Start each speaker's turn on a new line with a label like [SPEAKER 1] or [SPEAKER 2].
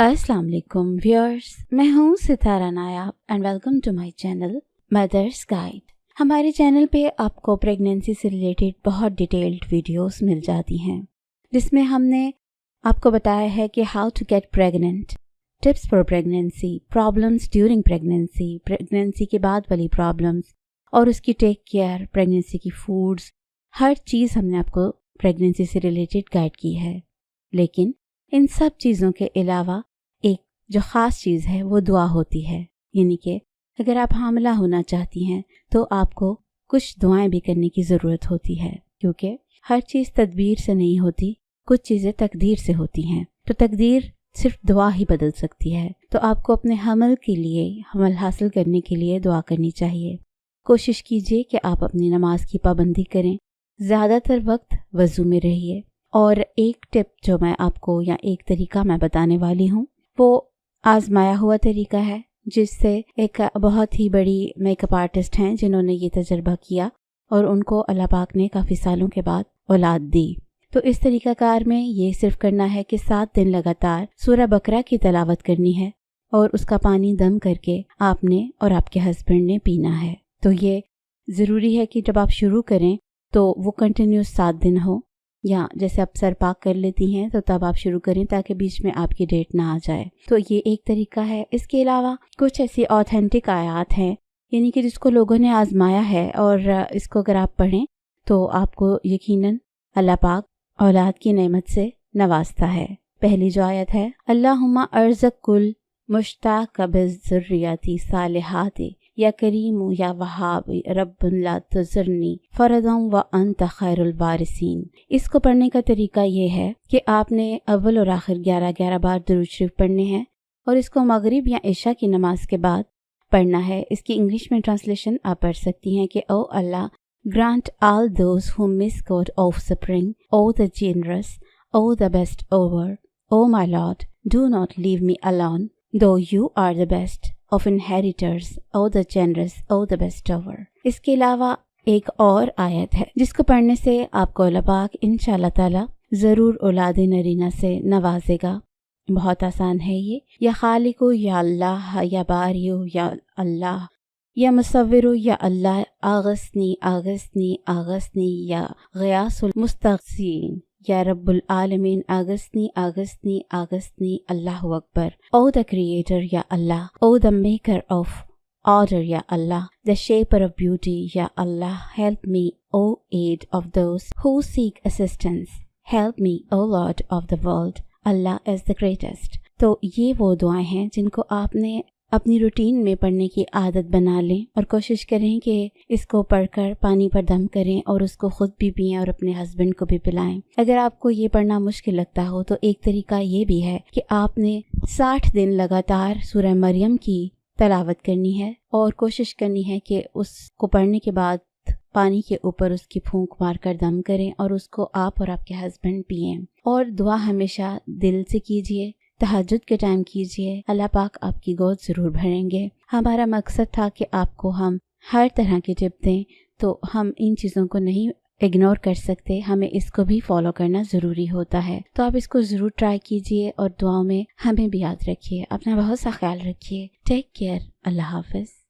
[SPEAKER 1] अस्सलाम वालेकुम व्यूअर्स, मैं हूँ Sitara Nayab and welcome to my channel mother's guide. हमारे चैनल पे आपको प्रेगनेंसी से रिलेटेड बहुत डिटेल्ड वीडियोस मिल जाती हैं, जिसमें हमने आपको बताया है कि how to get pregnant, tips for pregnancy, problems during pregnancy, pregnancy के बाद वाली प्रॉब्लम्स और उसकी टेक केयर, प्रेगनेंसी की फूड्स, हर चीज़ हमने आपको प्रेगनेंसी से रिलेटेड गाइड की है। लेकिन इन सब चीज़ों के अलावा एक जो ख़ास चीज़ है वो दुआ होती है। यानी कि अगर आप हामिला होना चाहती हैं तो आपको कुछ दुआएं भी करने की ज़रूरत होती है, क्योंकि हर चीज़ तदबीर से नहीं होती, कुछ चीज़ें तकदीर से होती हैं। तो तकदीर सिर्फ दुआ ही बदल सकती है। तो आपको अपने हमल के लिए, हमल हासिल करने के लिए दुआ करनी चाहिए। कोशिश कीजिए कि आप अपनी नमाज की पाबंदी करें, ज़्यादातर वक्त वज़ू में रहिए। और एक टिप जो मैं आपको या एक तरीका मैं बताने वाली हूँ वो आजमाया हुआ तरीका है, जिससे एक बहुत ही बड़ी मेकअप आर्टिस्ट हैं जिन्होंने ये तजर्बा किया और उनको अल्लाह पाक ने काफ़ी सालों के बाद औलाद दी। तो इस तरीक़ाकार में ये सिर्फ करना है कि 7 दिन लगातार सूरह बकरा की तिलावत करनी है और उसका पानी दम करके आपने और आपके हस्बैंड ने पीना है। तो ये ज़रूरी है कि जब आप शुरू करें तो वो कंटिन्यूस 7 दिन हो, या जैसे आप सर पाक कर लेती हैं तो तब आप शुरू करें ताकि बीच में आपकी डेट ना आ जाए। तो ये एक तरीका है। इसके अलावा कुछ ऐसी ऑथेंटिक आयात हैं, यानी कि जिसको लोगों ने आजमाया है और इसको अगर आप पढ़ें तो आपको यकीनन अल्लाह पाक औलाद की नेमत से नवाजता है। पहली जो आयत है, अल्लाहुम्मा अर्ज़क़ कुल मुश्ताक़ बिज़ुर्रियती सालिहाती या करीम या वहाब रब्बुन ला तुज़रनी फ़रदम व अंत खैरुल वारिसीन। इसको पढ़ने का तरीका ये है कि आपने अव्वल और आखिर 11-11 बार दुरूद शरीफ पढ़ने हैं और इसको मगरिब या इशा की नमाज के बाद पढ़ना है। इसकी इंग्लिश में ट्रांसलेशन आप पढ़ सकती हैं कि O Allah, grant all those who miss God of spring, O the generous, O the best over, O my lord, do not leave me alone, though you are the best of inheritors, oh the generous, oh the best over। इसके अलावा एक और आयत है जिसको पढ़ने से आपको अल्लाह पाक इंशाअल्लाह ताला ज़रूर औलाद नरीना से नवाजेगा। बहुत आसान है ये। या खालिको या अल्लाह, या बारियो या अल्लाह, या मुसव्विरो या अल्लाह, आगसनी आगसनी आगसनी, या ग़ियासुल मुस्तग़सीन, या रब्बुल आलमीन, आगसनी आगसनी आगसनी, अल्लाहु अकबर। ओ द क्रिएटर या Allah, O the maker of order या Allah, the shaper of beauty या Allah, help me O aid of those who seek assistance, help me O lord of the world, Allah is the greatest. तो ये वो दुआएं हैं जिनको आपने अपनी रूटीन में पढ़ने की आदत बना लें और कोशिश करें कि इसको पढ़कर पानी पर दम करें और उसको खुद भी पिएं और अपने हस्बैंड को भी पिलाएं। अगर आपको ये पढ़ना मुश्किल लगता हो तो एक तरीका ये भी है कि आपने 60 दिन लगातार सूरह मरियम की तिलावत करनी है और कोशिश करनी है कि उसको पढ़ने के बाद पानी के ऊपर उसकी फूंक मारकर दम करें और उसको आप और आपके हस्बैंड पिएं। और दुआ हमेशा दिल से कीजिए, तहज्जुद के टाइम कीजिए, अल्लाह पाक आपकी गोद ज़रूर भरेंगे। हमारा मकसद था कि आपको हम हर तरह की टिप दें, तो हम इन चीज़ों को नहीं इग्नोर कर सकते, हमें इसको भी फॉलो करना ज़रूरी होता है। तो आप इसको ज़रूर ट्राई कीजिए और दुआओं में हमें भी याद रखिए। अपना बहुत सा ख्याल रखिए। Take care. अल्लाह हाफ़िज़।